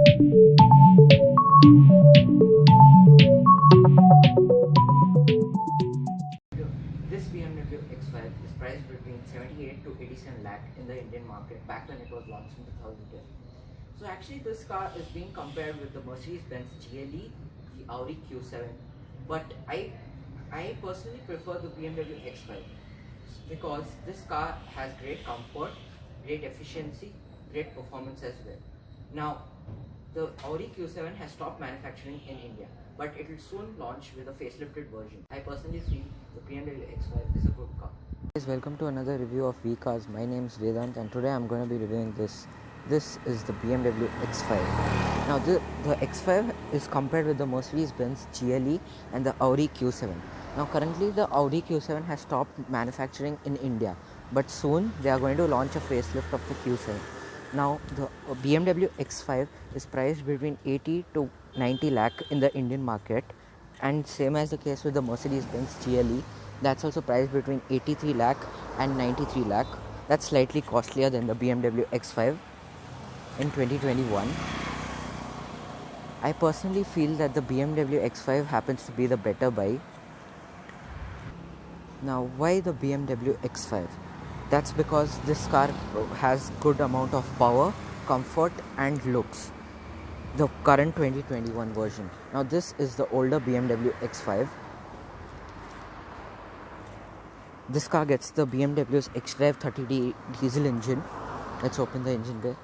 This BMW X5 is priced between 78 to 87 lakh in the Indian market back when it was launched in 2010. So actually this car is being compared with the Mercedes Benz GLE, the Audi Q7, but I personally prefer the BMW X5 because this car has great comfort, great efficiency, great performance as well. Now the Audi Q7 has stopped manufacturing in India, but it will soon launch with a facelifted version. I personally feel the BMW X5 is a good car. Guys, welcome to another review of V Cars. My name is Vedant and today I'm going to be reviewing this. This is the BMW X5. Now the X5 is compared with the Mercedes Benz GLE and the Audi Q7. Now currently the Audi Q7 has stopped manufacturing in India, but soon they are going to launch a facelift of the Q7. Now the BMW X5 is priced between 80 to 90 lakh in the Indian market, and same as the case with the Mercedes Benz GLE, that's also priced between 83 lakh and 93 lakh. That's slightly costlier than the BMW X5 in 2021. I personally feel that the BMW X5 happens to be the better buy. Now why the BMW X5? That's because this car has good amount of power, comfort and looks. The current 2021 version. Now this is the older BMW X5. This car gets the BMW's Xdrive30d diesel engine. Let's open the engine bay.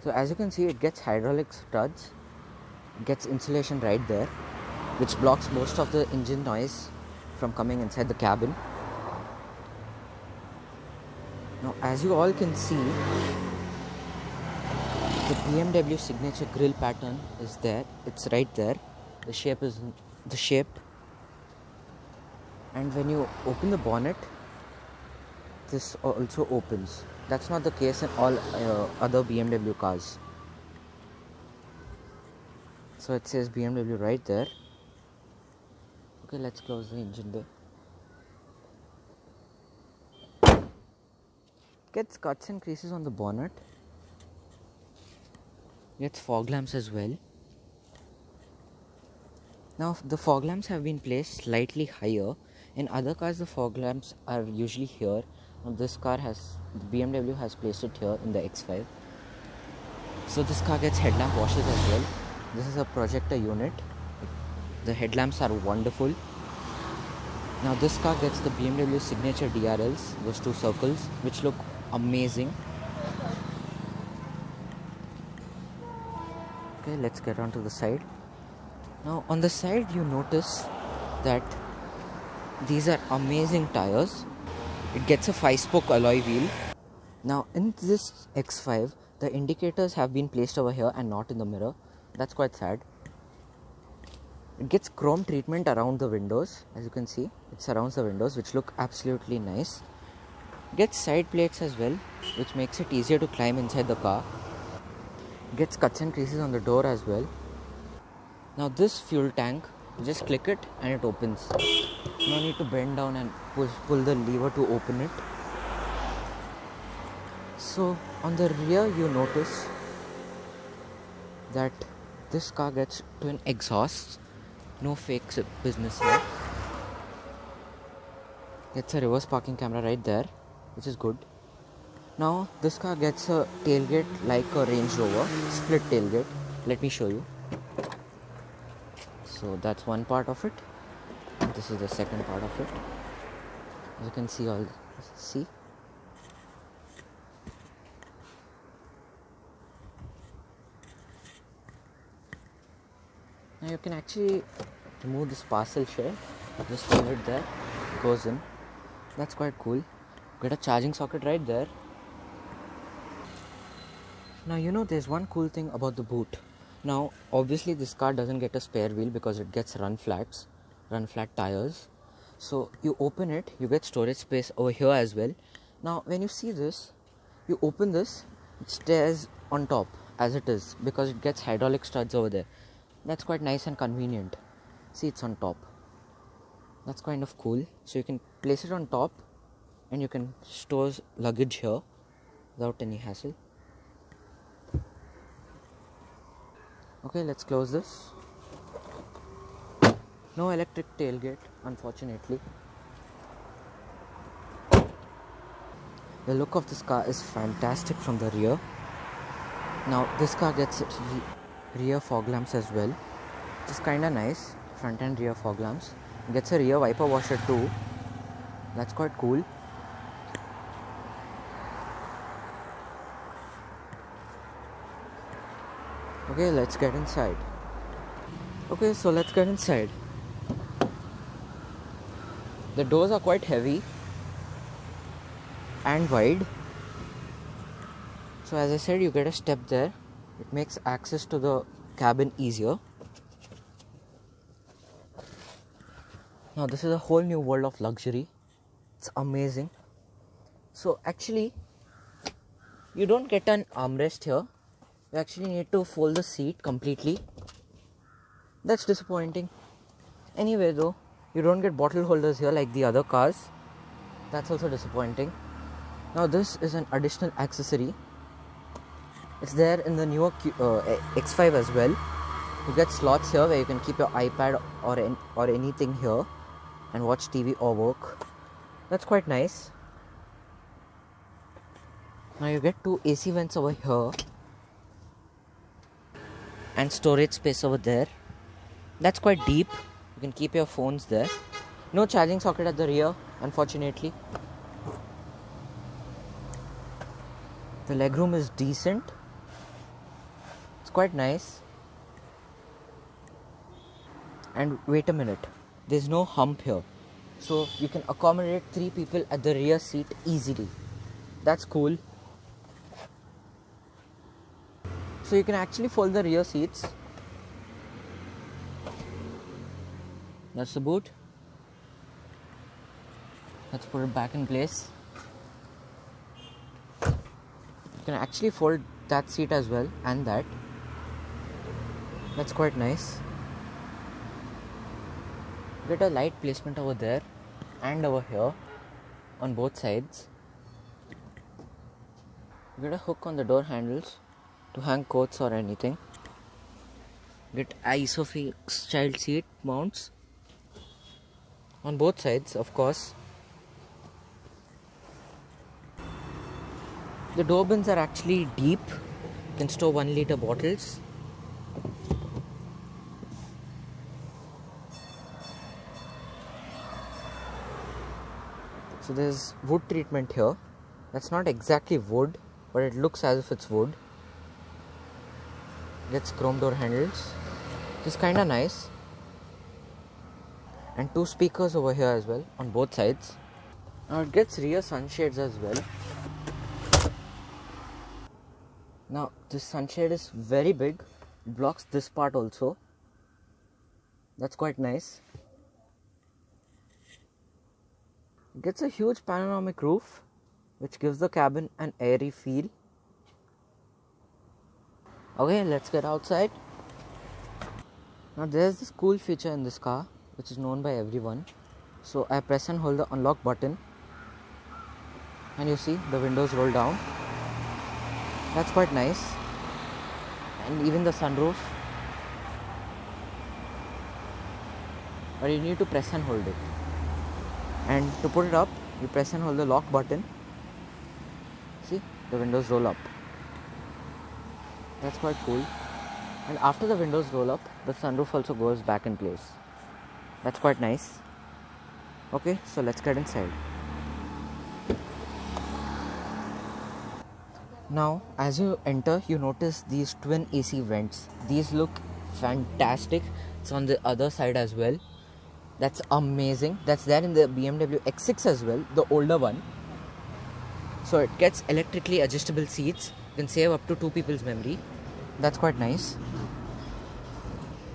So as you can see, it gets hydraulic studs. It gets insulation right there, which blocks most of the engine noise from coming inside the cabin. Now as you all can see, the BMW signature grille pattern is there. It's right there. The shape is the shape. And when you open the bonnet, this also opens. That's not the case in all other BMW cars. So it says BMW right there. Okay, let's close the engine bay. Gets cuts and creases on the bonnet. Gets fog lamps as well. Now the fog lamps have been placed slightly higher. In other cars the fog lamps are usually here. Now this car the BMW has placed it here in the X5. So this car gets headlamp washers as well. This is a projector unit. The headlamps are wonderful. Now this car gets the BMW signature DRLs, those two circles, which look amazing. Okay, let's get on to the side. Now on the side you notice that these are amazing tires. It gets a 5-spoke alloy wheel. Now in this X5, the indicators have been placed over here and not in the mirror. That's quite sad. It gets chrome treatment around the windows. As you can see, it surrounds the windows, which look absolutely nice. It gets side plates as well, which makes it easier to climb inside the car. It gets cuts and creases on the door as well. Now this fuel tank, you just click it and it opens. No need to bend down and pull the lever to open it. So on the rear you notice that this car gets twin exhausts. No fake business here. Gets a reverse parking camera right there, which is good. Now this car gets a tailgate like a Range Rover, split tailgate. Let me show you. So that's one part of it. This is the second part of it. As you can see Now you can actually remove this parcel share. Just leave it there. It goes in. That's quite cool. Get a charging socket right there. Now there's one cool thing about the boot. Now obviously this car doesn't get a spare wheel because it gets run flat tires. So you open it, you get storage space over here as well. Now when you see this, you open this, it stays on top as it is because it gets hydraulic studs over there. That's quite nice and convenient. See, it's on top. That's kind of cool. So you can place it on top and you can store luggage here without any hassle. Okay, let's close this. No electric tailgate, unfortunately. The look of this car is fantastic from the rear. Now this car gets rear fog lamps as well, which is kinda nice. Front and rear fog lamps. It gets a rear wiper washer too. That's quite cool. Okay, let's get inside. Okay, so let's get inside. The doors are quite heavy and wide. So as I said, you get a step there. It makes access to the cabin easier. Now this is a whole new world of luxury. It's amazing. So actually, you don't get an armrest here. You actually need to fold the seat completely. That's disappointing. Anyway though, you don't get bottle holders here like the other cars. That's also disappointing. Now this is an additional accessory. It's there in the newer X5 as well. You get slots here where you can keep your iPad or anything here and watch TV or work. That's quite nice. Now you get two AC vents over here and storage space over there. That's quite deep. You can keep your phones there. No charging socket at the rear, unfortunately. The legroom is decent. It's quite nice. And wait a minute, there's no hump here, so you can accommodate 3 people at the rear seat easily. That's cool. So you can actually fold the rear seats. That's the boot. Let's put it back in place. You can actually fold that seat as well and that. That's quite nice. Get a light placement over there and over here on both sides. Get a hook on the door handles to hang coats or anything. Get Isofix child seat mounts on both sides, of course. The door bins are actually deep. You can store 1 liter bottles. So there's wood treatment here. That's not exactly wood, but it looks as if it's wood. Gets chrome door handles, which is kinda nice. And 2 speakers over here as well on both sides. Now it gets rear sunshades as well. Now this sunshade is very big. It blocks this part also. That's quite nice. It gets a huge panoramic roof, which gives the cabin an airy feel. Okay, let's get outside. Now there's this cool feature in this car, which is known by everyone. So I press and hold the unlock button, and you see the windows roll down. That's quite nice. And even the sunroof. But you need to press and hold it. And to put it up, you press and hold the lock button. See, the windows roll up. That's quite cool. And after the windows roll up, the sunroof also goes back in place. That's quite nice. Okay, so let's get inside. Now, as you enter, you notice these twin AC vents. These look fantastic. It's on the other side as well. That's amazing. That's there in the BMW X6 as well, the older one. So it gets electrically adjustable seats. You can save up to 2 people's memory. That's quite nice.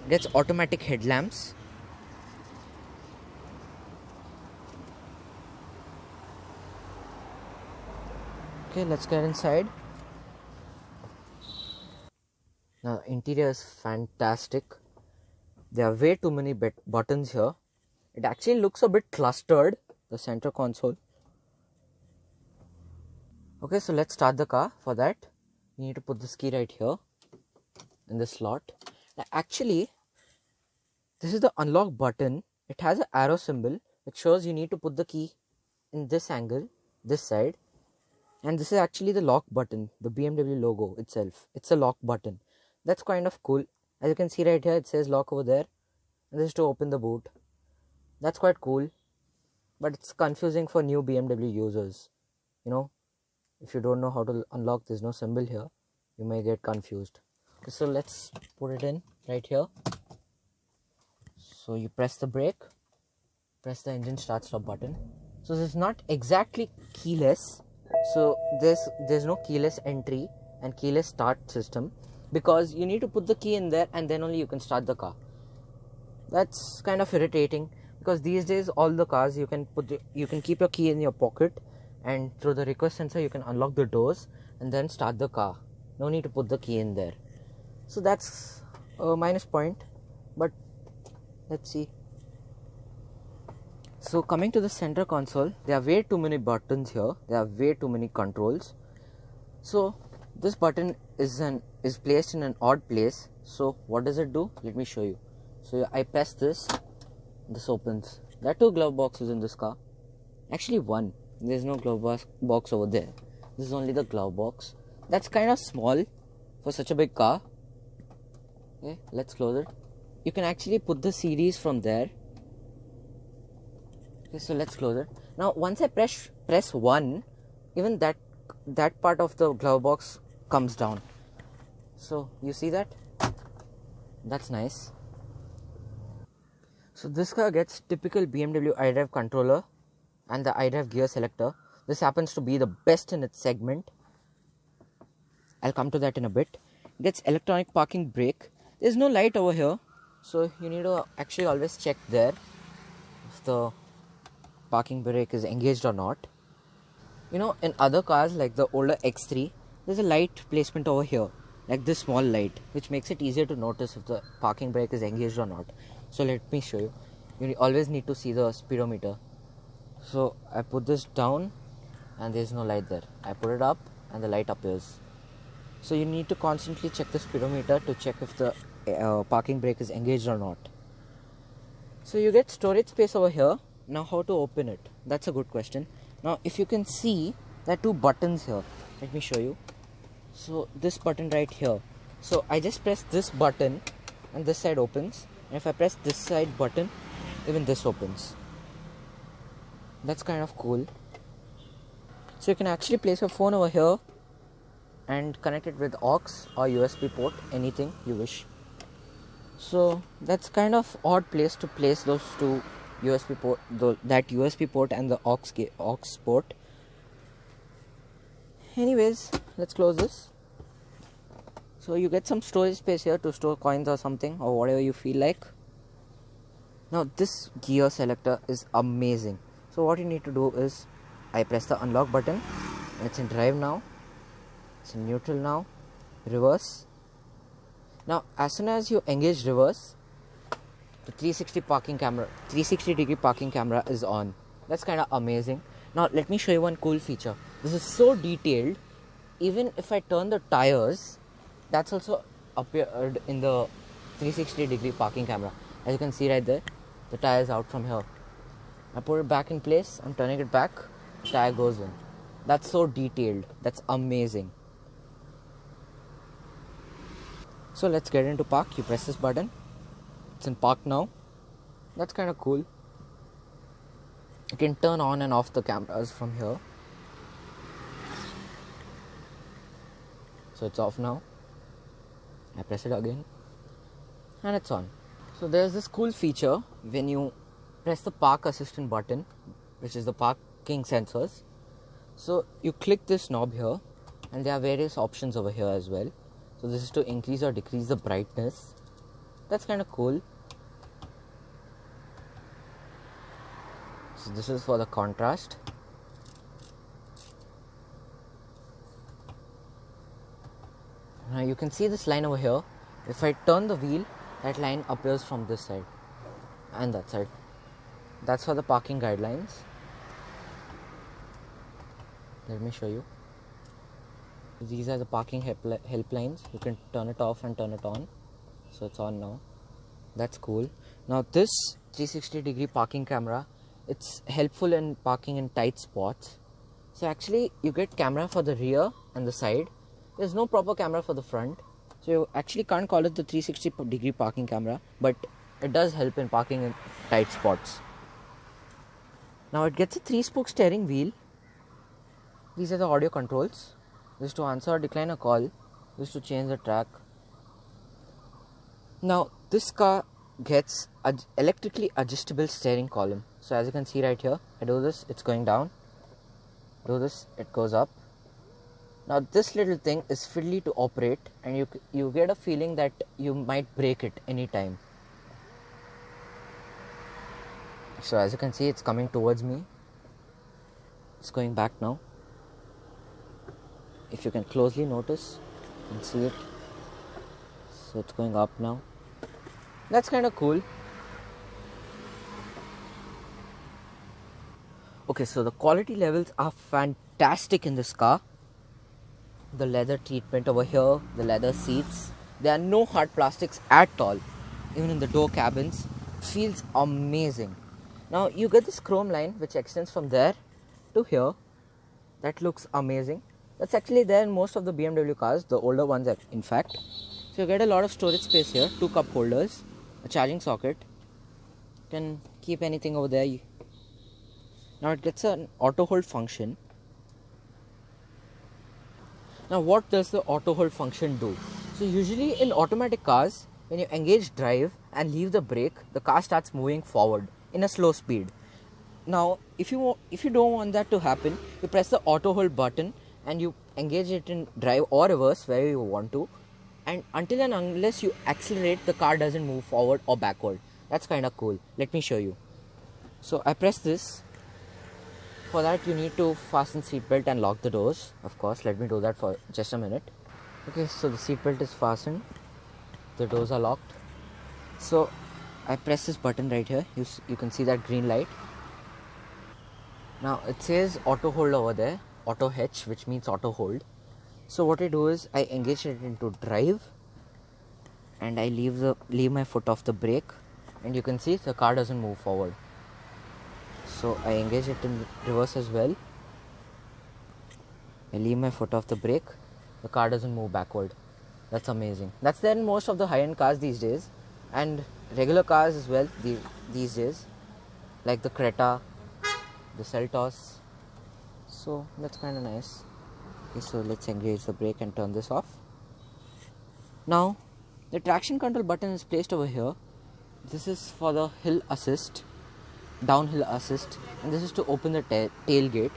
Gets automatic headlamps. Okay, let's get inside. Now the interior is fantastic. There are way too many buttons here. It actually looks a bit clustered, the center console. Okay, so let's start the car. For that, you need to put this key right here in the slot. Now, actually, this is the unlock button. It has an arrow symbol which shows you need to put the key in this angle, this side. And this is actually the lock button, the BMW logo itself. It's a lock button. That's kind of cool. As you can see right here, it says lock over there. And this is to open the boot. That's quite cool. But it's confusing for new BMW users. You know, if you don't know how to unlock, there's no symbol here. You may get confused. Okay, so let's put it in right here. So you press the brake. Press the engine start stop button. So this is not exactly keyless. So there's no keyless entry and keyless start system, because you need to put the key in there and then only you can start the car. That's kind of irritating, because these days all the cars you can keep your key in your pocket, and through the request sensor you can unlock the doors and then start the car. No need to put the key in there. So that's a minus point, but let's see. So coming to the center console, there are way too many buttons here. There are way too many controls. So this button is placed in an odd place. So what does it do? Let me show you. So I press this opens. There are 2 glove boxes in this car. Actually 1. There's no glove box over there. This is only the glove box. That's kind of small for such a big car. Okay, let's close it. You can actually put the CDs from there. Okay, so let's close it. Now once I press 1, even that part of the glove box comes down. So you see that? That's nice. So this car gets typical BMW Idrive Controller and the Idrive gear selector. This happens to be the best in its segment. I'll come to that in a bit. It gets electronic parking brake. There's no light over here, so you need to actually always check there if the parking brake is engaged or not. You know, in other cars like the older X3, there's a light placement over here, like this small light, which makes it easier to notice if the parking brake is engaged or not. So let me show you. You always need to see the speedometer. So I put this down and there's no light there. I put it up and the light appears. So you need to constantly check the speedometer to check if the parking brake is engaged or not. So you get storage space over here. Now how to open it? That's a good question. Now if you can see, there are 2 buttons here. Let me show you. So this button right here. So I just press this button and this side opens. And if I press this side button, even this opens. That's kind of cool. So you can actually place your phone over here and connect it with aux or USB port, anything you wish. So that's kind of odd place to place those 2 USB port, that USB port and the aux port. Anyways, let's close this. So you get some storage space here to store coins or something, or whatever you feel like. Now this gear selector is amazing. So what you need to do is, I press the unlock button. It's in drive now. It's in neutral now. Reverse. Now as soon as you engage reverse, the 360 degree parking camera is on. That's kind of amazing. Now let me show you one cool feature. This is so detailed. Even if I turn the tires, that's also appeared in the 360 degree parking camera. As you can see right there, the tire is out from here. I put it back in place. I'm turning it back. The tire goes in. That's so detailed. That's amazing. So let's get into park. You press this button. It's in park now. That's kind of cool. You can turn on and off the cameras from here. So it's off now. I press it again and it's on. So there's this cool feature when you press the park assistant button, which is the parking sensors. So you click this knob here and there are various options over here as well. So this is to increase or decrease the brightness. That's kind of cool. So this is for the contrast. Now you can see this line over here. If I turn the wheel, that line appears from this side and that side. That's for the parking guidelines. Let me show you. These are the parking helplines. You can turn it off and turn it on. So it's on now. That's cool. Now this 360-degree parking camera, it's helpful in parking in tight spots. So actually you get camera for the rear and the side. There's no proper camera for the front. So you actually can't call it the 360-degree parking camera, but it does help in parking in tight spots. Now it gets a 3-spoke steering wheel. These are the audio controls. This is to answer or decline a call. This is to change the track. Now this car gets an electrically adjustable steering column. So as you can see right here, I do this, it's going down. Do this, it goes up. Now this little thing is fiddly to operate, and you get a feeling that you might break it anytime. So as you can see, it's coming towards me. It's going back now. If you can closely notice and see it, so it's going up now. That's kind of cool. Okay, so the quality levels are fantastic in this car. The leather treatment over here, the leather seats, there are no hard plastics at all. Even in the door cabins, it feels amazing. Now you get this chrome line which extends from there to here. That looks amazing. That's actually there in most of the BMW cars, the older ones in fact. So you get a lot of storage space here, 2 cup holders, a charging socket. You can keep anything over there. Now it gets an auto hold function. Now what does the auto hold function do? So usually in automatic cars, when you engage drive and leave the brake, the car starts moving forward in a slow speed. Now if you don't want that to happen, you press the auto hold button and you engage it in drive or reverse, wherever you want to, and until and unless you accelerate, the car doesn't move forward or backward. That's kind of cool. Let me show you. So I press this. For that you need to fasten seatbelt and lock the doors. Of course, let me do that for just a minute. Okay, so the seatbelt is fastened. The doors are locked. So I press this button right here. You can see that green light. Now it says auto hold over there, auto hitch, which means auto hold. So what I do is I engage it into drive and I leave my foot off the brake, and you can see the car doesn't move forward. So I engage it in reverse as well. I leave my foot off the brake, the car doesn't move backward. That's amazing. That's there in most of the high-end cars these days, and regular cars as well these days, like the Creta, the Seltos. So that's kind of nice. Okay, so let's engage the brake and turn this off. Now the traction control button is placed over here. This is for the hill assist, downhill assist, and this is to open the tailgate.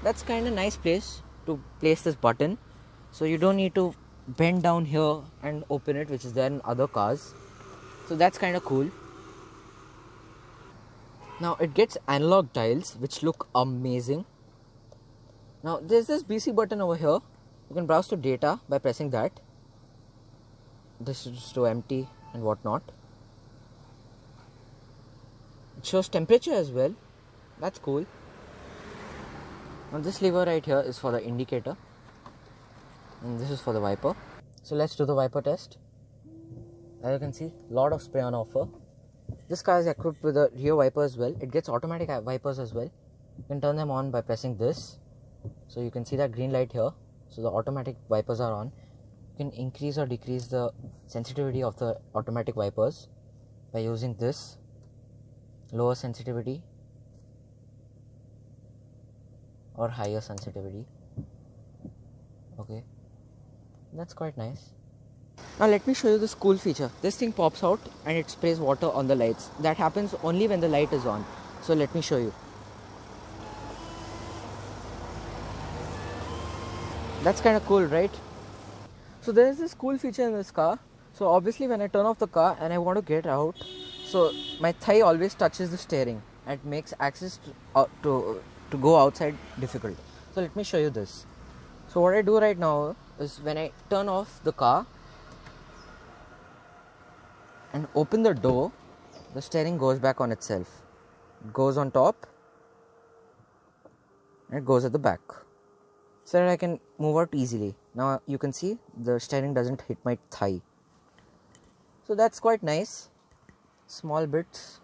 That's kind of nice place to place this button, so you don't need to bend down here and open it, which is there in other cars. So that's kind of cool. Now it gets analog dials which look amazing. Now there's this BC button over here. You can browse to data by pressing that. This is to empty and whatnot. It shows temperature as well. That's cool. Now this lever right here is for the indicator, and this is for the wiper. So let's do the wiper test. As you can see, lot of spray on offer. This car is equipped with a rear wiper as well. It gets automatic wipers as well. You can turn them on by pressing this. So you can see that green light here. So the automatic wipers are on. You can increase or decrease the sensitivity of the automatic wipers by using this. Lower sensitivity or higher sensitivity. Okay, that's quite nice. Now let me show you this cool feature. This thing pops out and it sprays water on the lights. That happens only when the light is on. So let me show you. That's kind of cool, right? So there is this cool feature in this car. So obviously when I turn off the car and I want to get out, so my thigh always touches the steering and it makes access to go outside difficult. So let me show you this. So what I do right now is when I turn off the car and open the door, the steering goes back on itself. It goes on top and it goes at the back, so that I can move out easily. Now you can see the steering doesn't hit my thigh. So that's quite nice. Small bits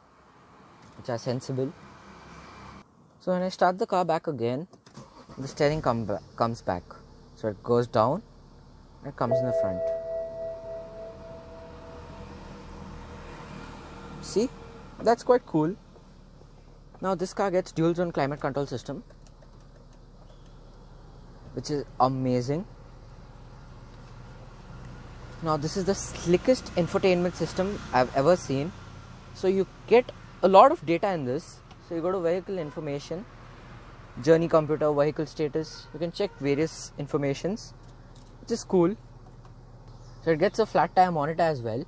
which are sensible. So when I start the car back again, the steering comes back. So it goes down and it comes in the front. See, that's quite cool. Now this car gets dual zone climate control system, which is amazing. Now this is the slickest infotainment system I've ever seen. So you get a lot of data in this. So you go to vehicle information, journey computer, vehicle status. You can check various informations, which is cool. So it gets a flat tire monitor as well.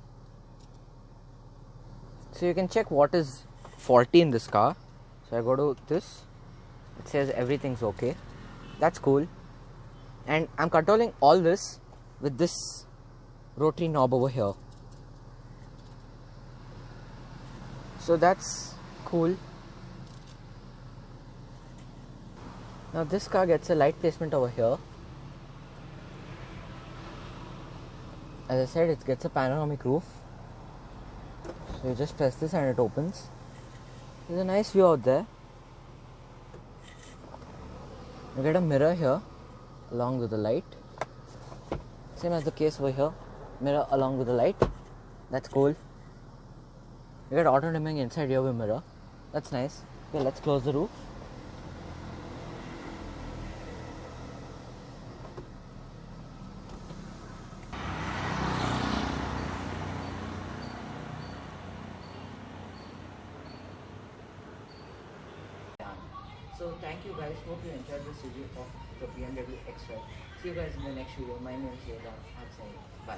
So you can check what is faulty in this car. So I go to this. It says everything's okay. That's cool. And I'm controlling all this with this rotary knob over here. So that's cool. Now this car gets a light placement over here. As I said, it gets a panoramic roof. So you just press this and it opens. There's a nice view out there. You get a mirror here along with the light. Same as the case over here. Mirror along with the light. That's cool. You get auto dimming inside your mirror. That's nice. Okay, let's close the roof. So thank you guys. Hope you enjoyed this review of the BMW X5. See you guys in the next video. My name is Yoda. I'm saying bye.